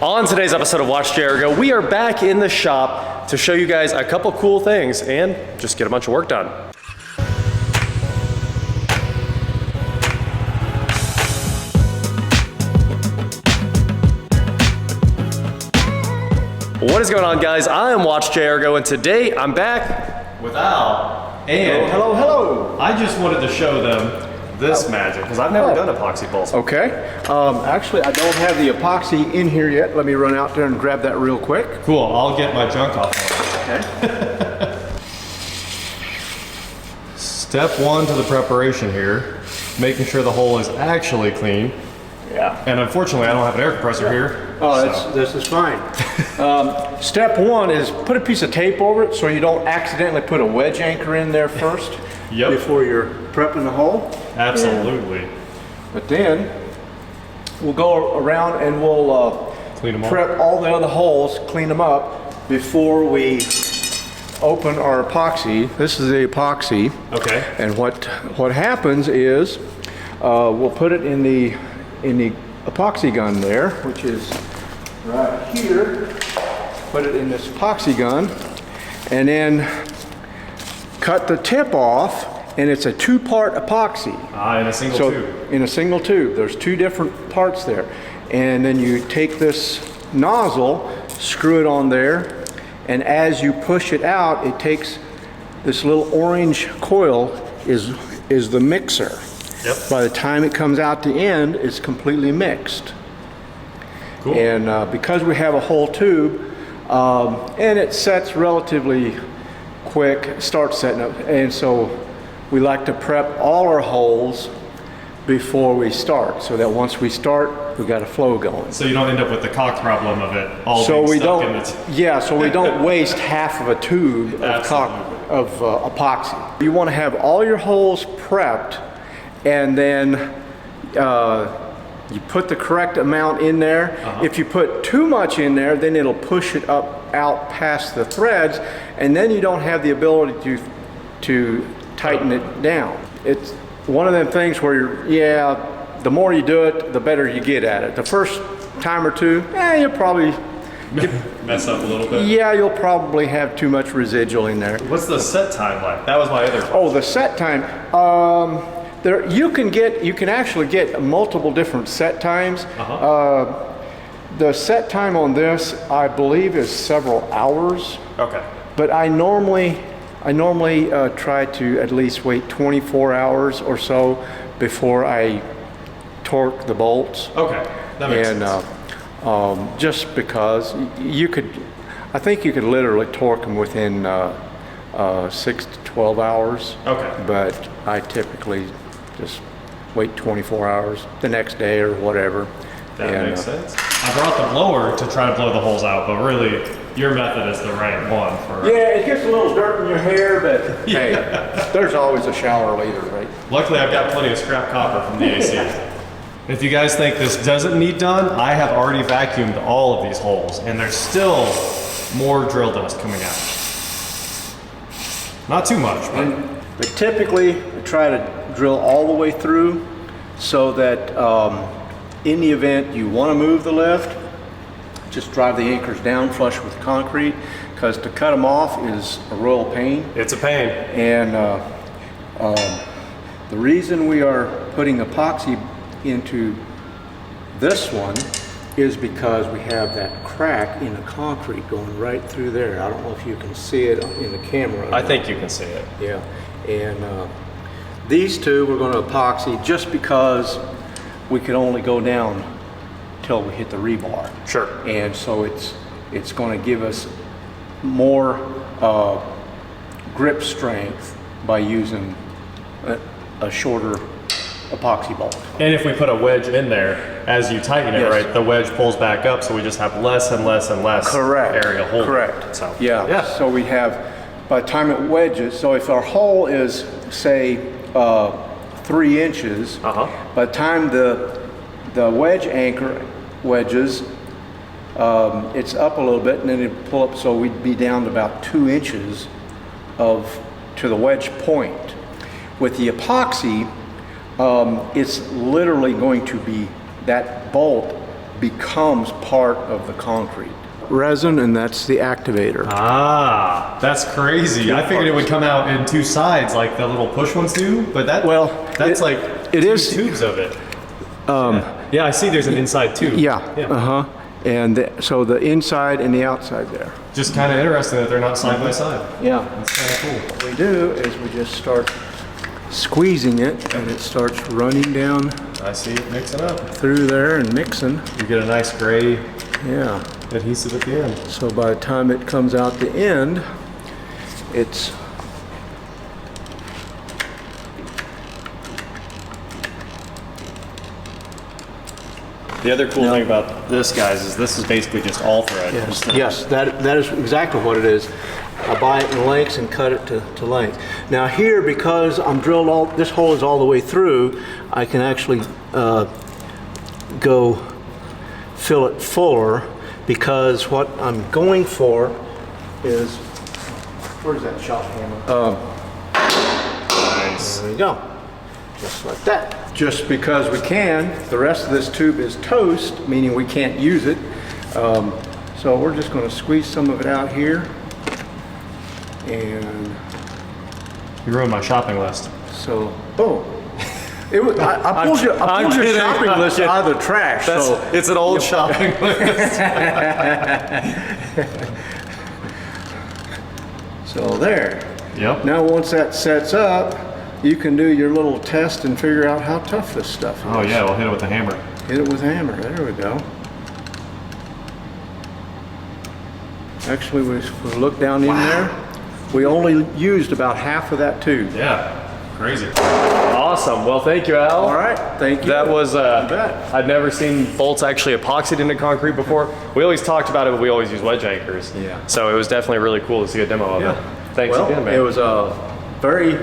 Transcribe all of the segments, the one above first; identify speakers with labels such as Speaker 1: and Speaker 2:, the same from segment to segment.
Speaker 1: On today's episode of WatchJRGo, we are back in the shop to show you guys a couple cool things and just get a bunch of work done. What is going on, guys? I am WatchJRGo, and today I'm back with Al. And
Speaker 2: hello.
Speaker 1: I just wanted to show them this magic because I've never done epoxy bolts.
Speaker 2: Okay. Actually, I don't have the epoxy in here yet. Let me run out there and grab that real quick.
Speaker 1: Cool. I'll get my junk off.
Speaker 2: Okay.
Speaker 1: Step one to the preparation here, making sure the hole is actually clean.
Speaker 2: Yeah.
Speaker 1: And unfortunately, I don't have an air compressor here.
Speaker 2: Oh,
Speaker 1: so.
Speaker 2: this is fine. Step one is put a piece of tape over it so you don't accidentally put a wedge anchor in there first.
Speaker 1: Yep.
Speaker 2: Before you're prepping the hole.
Speaker 1: Absolutely.
Speaker 2: But then we'll go around and we'll
Speaker 1: clean them
Speaker 2: prep all the other holes, clean them up before we open our epoxy. This is the epoxy.
Speaker 1: Okay.
Speaker 2: And what happens is we'll put it in the epoxy gun there, which is right here. Put it in this epoxy gun, and then cut the tip off. And it's a two-part epoxy.
Speaker 1: In a single tube.
Speaker 2: In a single tube. There's two different parts there. And then you take this nozzle, screw it on there, and as you push it out, it takes this little orange coil is the mixer.
Speaker 1: Yep.
Speaker 2: By the time it comes out the end, it's completely mixed.
Speaker 1: Cool.
Speaker 2: And because we have a whole tube, and it sets relatively quick, starts setting up, and so we like to prep all our holes before we start, so that once we start, we got a flow going.
Speaker 1: So you don't end up with the cock problem of it all
Speaker 2: so
Speaker 1: being
Speaker 2: we
Speaker 1: stuck
Speaker 2: don't,
Speaker 1: in it.
Speaker 2: Yeah, so we don't waste half of a tube of epoxy. You want to have all your holes prepped, and then you put the correct amount in there. If you put too much in there, then it'll push it out past the threads, and then you don't have the ability to tighten it down. It's one of them things where the more you do it, the better you get at it. The first time or two, you'll probably
Speaker 1: mess up a little bit.
Speaker 2: Yeah, you'll probably have too much residual in there.
Speaker 1: What's the set time like? That was my other question.
Speaker 2: Oh, the set time. You can actually get multiple different set times. The set time on this, I believe, is several hours.
Speaker 1: Okay.
Speaker 2: But I normally try to at least wait 24 hours or so before I torque the bolts.
Speaker 1: Okay, that makes sense.
Speaker 2: Just because I think you could literally torque them within 6 to 12 hours.
Speaker 1: Okay.
Speaker 2: But I typically just wait 24 hours the next day or whatever.
Speaker 1: That makes sense. I brought the blower to try to blow the holes out, but really, your method is the right one for.
Speaker 2: Yeah, it gets a little dirt in your hair, but hey, there's always a shower later, right?
Speaker 1: Luckily, I've got plenty of scrap copper from the AC. If you guys think this doesn't need done, I have already vacuumed all of these holes, and there's still more drill dust coming out. Not too much,
Speaker 2: but typically, I try to drill all the way through so that in the event you want to move the lift, just drive the anchors down flush with concrete, because to cut them off is a royal pain.
Speaker 1: It's a pain.
Speaker 2: And the reason we are putting epoxy into this one is because we have that crack in the concrete going right through there. I don't know if you can see it in the camera.
Speaker 1: I think you can see it.
Speaker 2: Yeah, and these two we're going to epoxy just because we can only go down till we hit the rebar.
Speaker 1: Sure.
Speaker 2: And so it's going to give us more grip strength by using a shorter epoxy bolt.
Speaker 1: And if we put a wedge in there, as you tighten it, right, the wedge pulls back up, so we just have less and less and less area holding. Correct. So,
Speaker 2: yeah. So we have, by the time it wedges, so if our hole is, say, 3 inches, by the time the wedge anchor wedges, it's up a little bit, and then it pull up, so we'd be down to about 2 inches to the wedge point. With the epoxy, it's literally going to be that bolt becomes part of the concrete. Resin, and that's the activator.
Speaker 1: Ah, that's crazy. I figured it would come out in two sides like the little push ones do, but that's like two tubes of it. Yeah, I see there's an inside tube.
Speaker 2: Yeah. And so the inside and the outside there.
Speaker 1: Just kind of interesting that they're not side by side.
Speaker 2: Yeah.
Speaker 1: That's kind of cool.
Speaker 2: What we do is we just start squeezing it, and it starts running down.
Speaker 1: I see it mixing up
Speaker 2: through there and mixing.
Speaker 1: You get a nice gray adhesive at the end.
Speaker 2: So by the time it comes out the end, it's
Speaker 1: the other cool thing about this, guys, is this is basically just all thread.
Speaker 2: Yes, that is exactly what it is. I buy it in lengths and cut it to length. Now here, because I'm drilled this hole is all the way through, I can actually go fill it fuller, because what I'm going for is, where's that shop hammer?
Speaker 1: Nice.
Speaker 2: There we go. Just like that. Just because we can, the rest of this tube is toast, meaning we can't use it. So we're just going to squeeze some of it out here. And
Speaker 1: you ruined my shopping list.
Speaker 2: So, boom. It was, I pulled your shopping list out of the trash.
Speaker 1: It's an old shopping list.
Speaker 2: So there.
Speaker 1: Yep.
Speaker 2: Now once that sets up, you can do your little test and figure out how tough this stuff is.
Speaker 1: Oh yeah, we'll hit it with a hammer.
Speaker 2: Hit it with a hammer. There we go. Actually, we look down in there. We only used about half of that tube.
Speaker 1: Yeah, crazy. Awesome. Well, thank you, Al.
Speaker 2: All right, thank you.
Speaker 1: That was, I'd never seen bolts actually epoxied into concrete before. We always talked about it, but we always use wedge anchors. Yeah. So it was definitely really cool to see a demo of it. Thanks again, man.
Speaker 2: It was a very,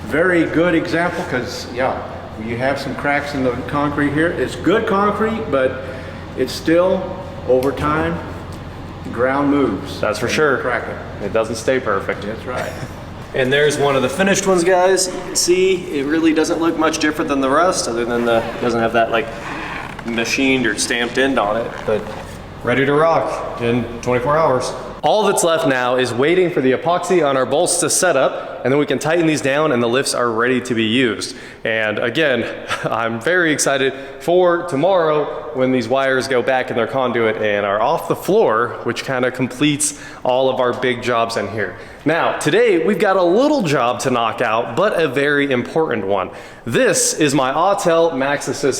Speaker 2: very good example, because, you have some cracks in the concrete here. It's good concrete, but it's still, over time, the ground moves.
Speaker 1: That's for sure.
Speaker 2: Crack it.
Speaker 1: It doesn't stay perfect.
Speaker 2: That's right.
Speaker 1: And there's one of the finished ones, guys. You can see it really doesn't look much different than the rest, other than it doesn't have that like machined or stamped end on it, but ready to rock in 24 hours. All that's left now is waiting for the epoxy on our bolts to set up, and then we can tighten these down and the lifts are ready to be used. And again, I'm very excited for tomorrow when these wires go back in their conduit and are off the floor, which kind of completes all of our big jobs in here. Now, today we've got a little job to knock out, but a very important one. This is my Autel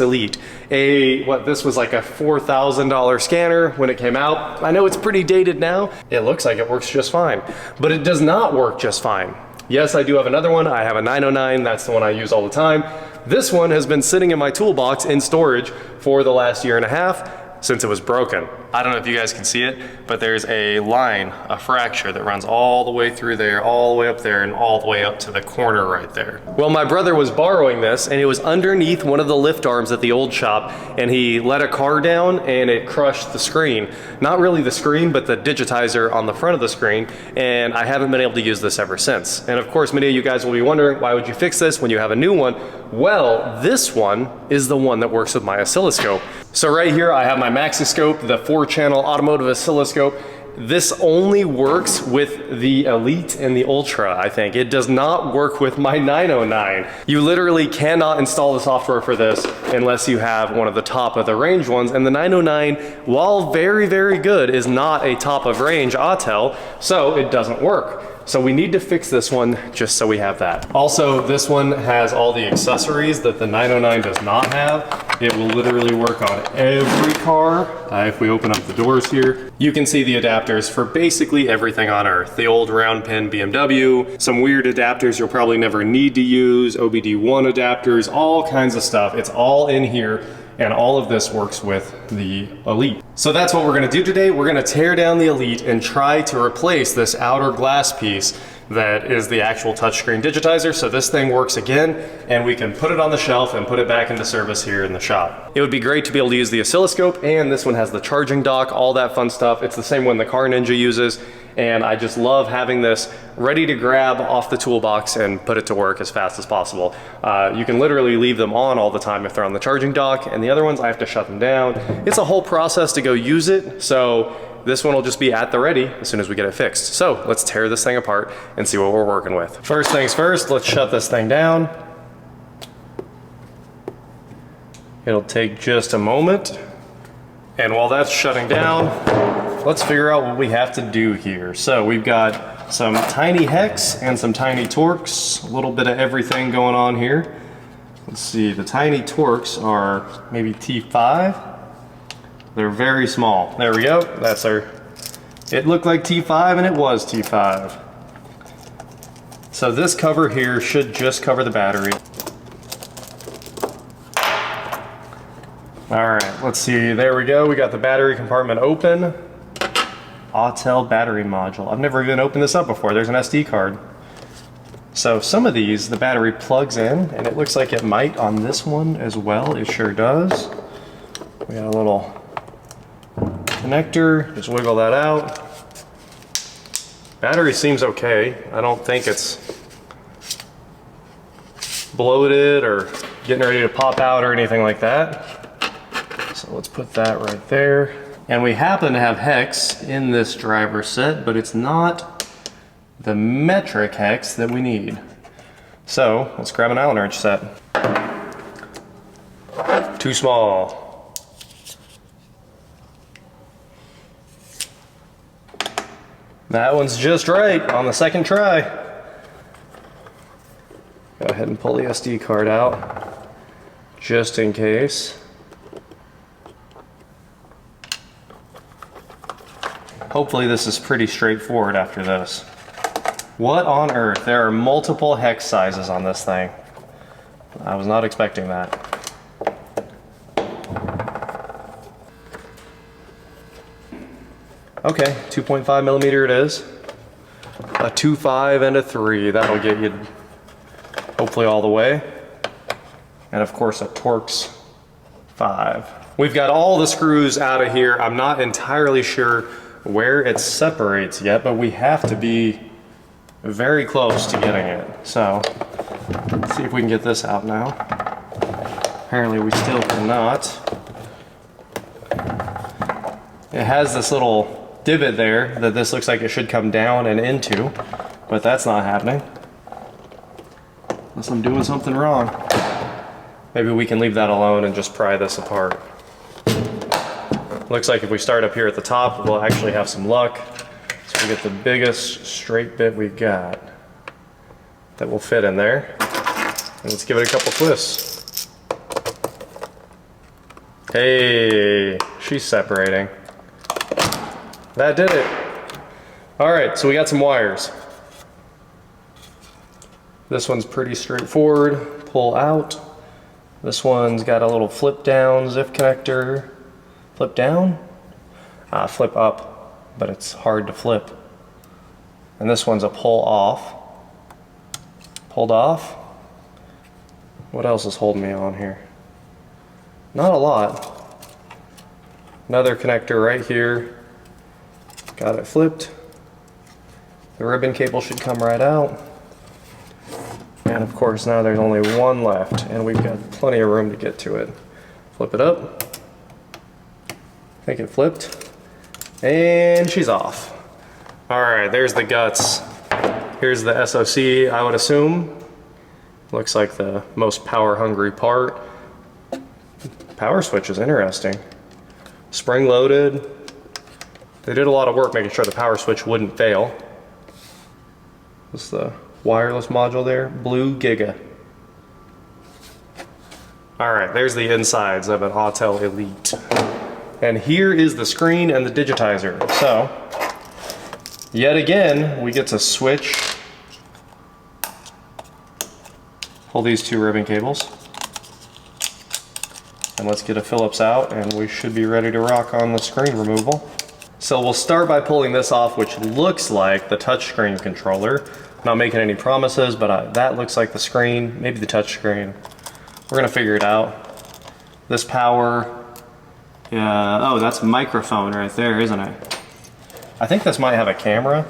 Speaker 1: Elite. This was like a $4,000 scanner when it came out. I know it's pretty dated now. It looks like it works just fine, but it does not work just fine. Yes, I do have another one. I have a 909, that's the one I use all the time. This one has been sitting in my toolbox in storage for the last year and a half, since it was broken. I don't know if you guys can see it, but there's a line, a fracture that runs all the way through there, all the way up there, and all the way up to the corner right there. Well, my brother was borrowing this, and it was underneath one of the lift arms at the old shop, and he let a car down and it crushed the screen. Not really the screen, but the digitizer on the front of the screen, and I haven't been able to use this ever since. And of course, many of you guys will be wondering, why would you fix this when you have a new one? Well, this one is the one that works with my oscilloscope. So right here, I have my Maxiscope, the 4-channel automotive oscilloscope. This only works with the Elite and the Ultra, I think. It does not work with my 909. You literally cannot install the software for this unless you have one of the top of the range ones. And the 909, while very, very good, is not a top of range Autel, so it doesn't work. So we need to fix this one just so we have that. Also, this one has all the accessories that the 909 does not have. It will literally work on every car. If we open up the doors here, you can see the adapters for basically everything on earth. The old round pin BMW, some weird adapters you'll probably never need to use, OBD1 adapters, all kinds of stuff. It's all in here. And all of this works with the Elite. So that's what we're gonna do today. We're gonna tear down the Elite and try to replace this outer glass piece that is the actual touchscreen digitizer. So this thing works again, and we can put it on the shelf and put it back into service here in the shop. It would be great to be able to use the oscilloscope, and this one has the charging dock, all that fun stuff. It's the same one the Car Ninja uses, and I just love having this ready to grab off the toolbox and put it to work as fast as possible. You can literally leave them on all the time if they're on the charging dock, and the other ones I have to shut them down. It's a whole process to go use it, so this one will just be at the ready as soon as we get it fixed. So let's tear this thing apart and see what we're working with. First things first, let's shut this thing down. It'll take just a moment. And while that's shutting down, let's figure out what we have to do here. So we've got some tiny hex and some tiny torques, a little bit of everything going on here. Let's see, the tiny torques are maybe T5. They're very small. There we go. That's our, it looked like T5 and it was T5. So this cover here should just cover the battery. All right, let's see. There we go. We got the battery compartment open. Autel battery module. I've never even opened this up before. There's an SD card. So some of these, the battery plugs in, and it looks like it might on this one as well. It sure does. We got a little connector, just wiggle that out. Battery seems okay. I don't think it's bloated or getting ready to pop out or anything like that. So let's put that right there. And we happen to have hex in this driver set, but it's not the metric hex that we need. So let's grab an Allen wrench set. Too small. That one's just right on the second try. Go ahead and pull the SD card out, just in case. Hopefully this is pretty straightforward after this. What on earth? There are multiple hex sizes on this thing. I was not expecting that. Okay, 2.5 millimeter it is. A 2.5 and a 3, that'll get you hopefully all the way. And of course a Torx 5. We've got all the screws out of here. I'm not entirely sure where it separates yet, but we have to be very close to getting it. So let's see if we can get this out now. Apparently we still cannot. It has this little divot there that this looks like it should come down and into, but that's not happening. Unless I'm doing something wrong. Maybe we can leave that alone and just pry this apart. Looks like if we start up here at the top, we'll actually have some luck. So we get the biggest straight bit we've got that will fit in there. And let's give it a couple twists. Hey, she's separating. That did it. All right, so we got some wires. This one's pretty straightforward. Pull out. This one's got a little flip down zip connector. Flip down? Flip up, but it's hard to flip. And this one's a pull off. Pulled off. What else is holding me on here? Not a lot. Another connector right here. Got it flipped. The ribbon cable should come right out. And of course now there's only one left, and we've got plenty of room to get to it. Flip it up. I think it flipped. And she's off. All right, there's the guts. Here's the SoC, I would assume. Looks like the most power-hungry part. Power switch is interesting. Spring-loaded. They did a lot of work making sure the power switch wouldn't fail. This is the wireless module there, Blue Giga. All right, there's the insides of an Autel Elite. And here is the screen and the digitizer. So, yet again, we get to switch, pull these two ribbon cables, and let's get a Phillips out, and we should be ready to rock on the screen removal. So we'll start by pulling this off, which looks like the touchscreen controller. Not making any promises, but that looks like the screen, maybe the touch screen. We're gonna figure it out. This power, yeah, oh, that's microphone right there, isn't it? I think this might have a camera,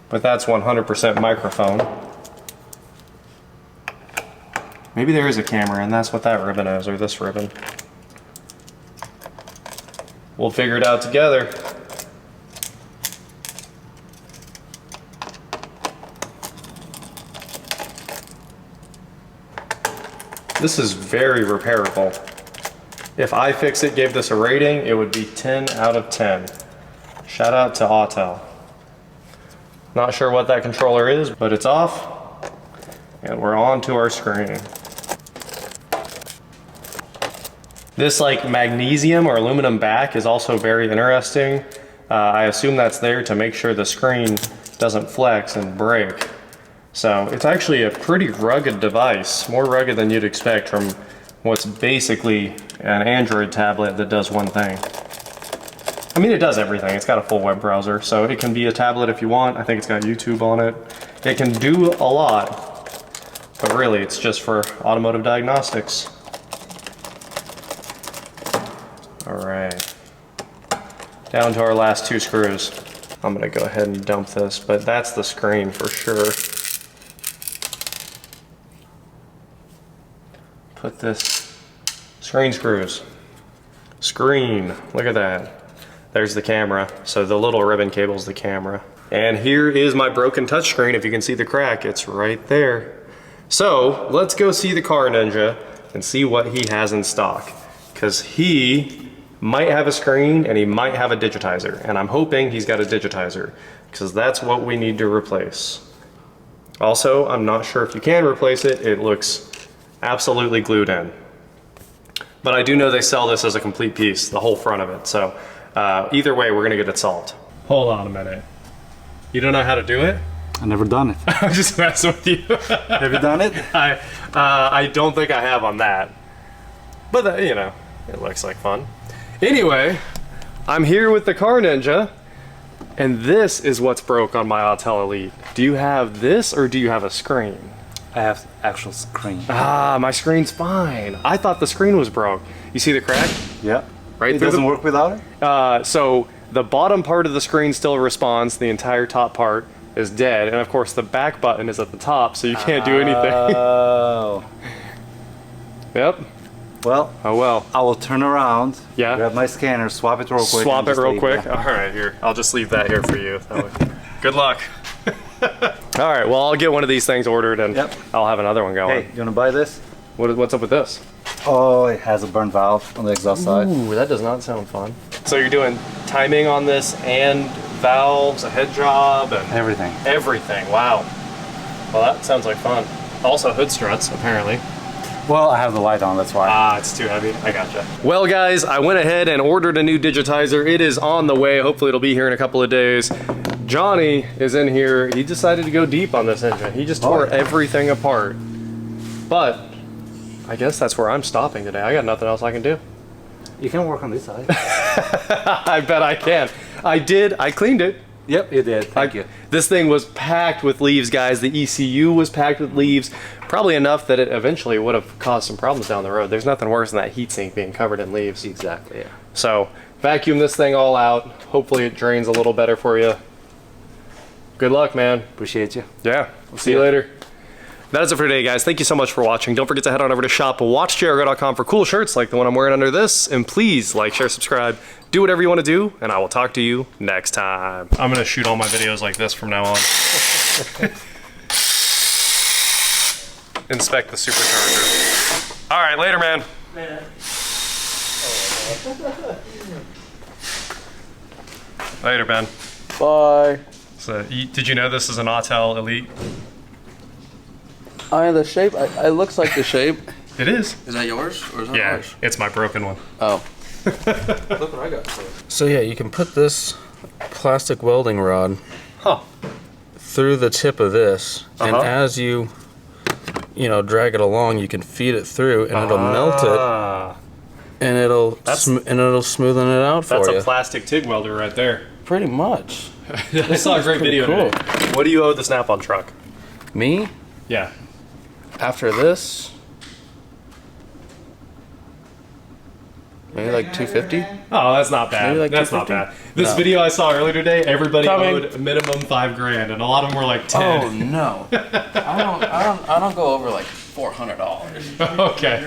Speaker 1: but that's 100% microphone. Maybe there is a camera and that's what that ribbon is, or this ribbon. We'll figure it out together. This is very repairable. If iFixit gave this a rating, it would be 10 out of 10. Shout out to Autel. Not sure what that controller is, but it's off, and we're on to our screen. This like magnesium or aluminum back is also very interesting. I assume that's there to make sure the screen doesn't flex and break. So it's actually a pretty rugged device, more rugged than you'd expect from what's basically an Android tablet that does one thing. I mean, it does everything. It's got a full web browser, so it can be a tablet if you want. I think it's got YouTube on it. It can do a lot, but really it's just for automotive diagnostics. All right, down to our last 2 screws. I'm gonna go ahead and dump this, but that's the screen for sure. Put this screen screws. Screen, look at that. There's the camera. So the little ribbon cable is the camera. And here is my broken touchscreen. If you can see the crack, it's right there. So let's go see the Car Ninja and see what he has in stock. Because he might have a screen and he might have a digitizer. And I'm hoping he's got a digitizer because that's what we need to replace. Also, I'm not sure if you can replace it. It looks absolutely glued in. But I do know they sell this as a complete piece, the whole front of it. So either way, we're gonna get it solved. Hold on a minute. You don't know how to do it?
Speaker 3: I've never done it.
Speaker 1: I'm just messing with you.
Speaker 3: Have you done it?
Speaker 1: I don't think I have on that. But you know, it looks like fun. Anyway, I'm here with the Car Ninja, and this is what's broke on my Autel Elite. Do you have this or do you have a screen?
Speaker 3: I have actual screen.
Speaker 1: Ah, my screen's fine. I thought the screen was broke. You see the crack?
Speaker 3: Yeah.
Speaker 1: Right.
Speaker 3: It doesn't work without it?
Speaker 1: So the bottom part of the screen still responds. The entire top part is dead. And of course the back button is at the top, so you can't do anything.
Speaker 3: Oh.
Speaker 1: Yep.
Speaker 3: Well.
Speaker 1: Oh well.
Speaker 3: I will turn around.
Speaker 1: Yeah.
Speaker 3: Grab my scanner, swap it real quick.
Speaker 1: Swap it real quick.
Speaker 3: That.
Speaker 1: All right, here. I'll just leave that here for you. Good luck. All right, well, I'll get one of these things ordered and I'll have another one going.
Speaker 3: Hey, you wanna buy this?
Speaker 1: What's up with this?
Speaker 3: Oh, it has a burn valve on the exhaust side.
Speaker 1: Ooh, that does not sound fun. So you're doing timing on this and valves, a head job, and
Speaker 3: everything.
Speaker 1: Everything, wow. Well, that sounds like fun. Also hood struts, apparently.
Speaker 3: Well, I have the light on, that's why.
Speaker 1: Ah, it's too heavy. I gotcha. Well, guys, I went ahead and ordered a new digitizer. It is on the way. Hopefully it'll be here in a couple of days. Johnny is in here. He decided to go deep on this engine. He just tore everything apart. But I guess that's where I'm stopping today. I got nothing else I can do.
Speaker 3: You can work on this side.
Speaker 1: I bet I can. I cleaned it.
Speaker 3: Yep, you did. Thank you.
Speaker 1: This thing was packed with leaves, guys. The ECU was packed with leaves. Probably enough that it eventually would have caused some problems down the road. There's nothing worse than that heatsink being covered in leaves.
Speaker 3: Exactly, yeah.
Speaker 1: So vacuum this thing all out. Hopefully it drains a little better for you. Good luck, man.
Speaker 3: Appreciate you.
Speaker 1: Yeah, we'll see you later. That is it for today, guys. Thank you so much for watching. Don't forget to head on over to shop.WatchJRGo.com for cool shirts like the one I'm wearing under this. And please like, share, subscribe. Do whatever you want to do, and I will talk to you next time. I'm going to shoot all my videos like this from now on. Inspect the supercharger. All right, later, man. Later, Ben.
Speaker 4: Bye.
Speaker 1: So, did you know this is an Autel Elite?
Speaker 4: The shape, it looks like the shape.
Speaker 1: It is.
Speaker 5: Is that yours or is that
Speaker 1: Yeah,
Speaker 5: ours?
Speaker 1: it's my broken one.
Speaker 4: Oh.
Speaker 5: Look what I got.
Speaker 4: So yeah, you can put this plastic welding rod through the tip of this, and as you know, drag it along, you can feed it through, and it'll melt it. and it'll smoothen it out for
Speaker 1: That's
Speaker 4: you.
Speaker 1: a plastic TIG welder right there.
Speaker 4: Pretty much.
Speaker 1: I saw a great video
Speaker 4: cool.
Speaker 1: today. What do you owe the Snap-on truck?
Speaker 4: Me,
Speaker 1: Yeah.
Speaker 4: after this, maybe like 250.
Speaker 1: Oh, that's not bad.
Speaker 4: Maybe like
Speaker 1: That's not
Speaker 4: 250?
Speaker 1: bad. This
Speaker 4: No.
Speaker 1: video I saw earlier today, everybody
Speaker 4: Coming.
Speaker 1: owed a minimum $5,000, and a lot of them were like 10.
Speaker 5: Oh no. I don't go over like $400.
Speaker 1: Okay.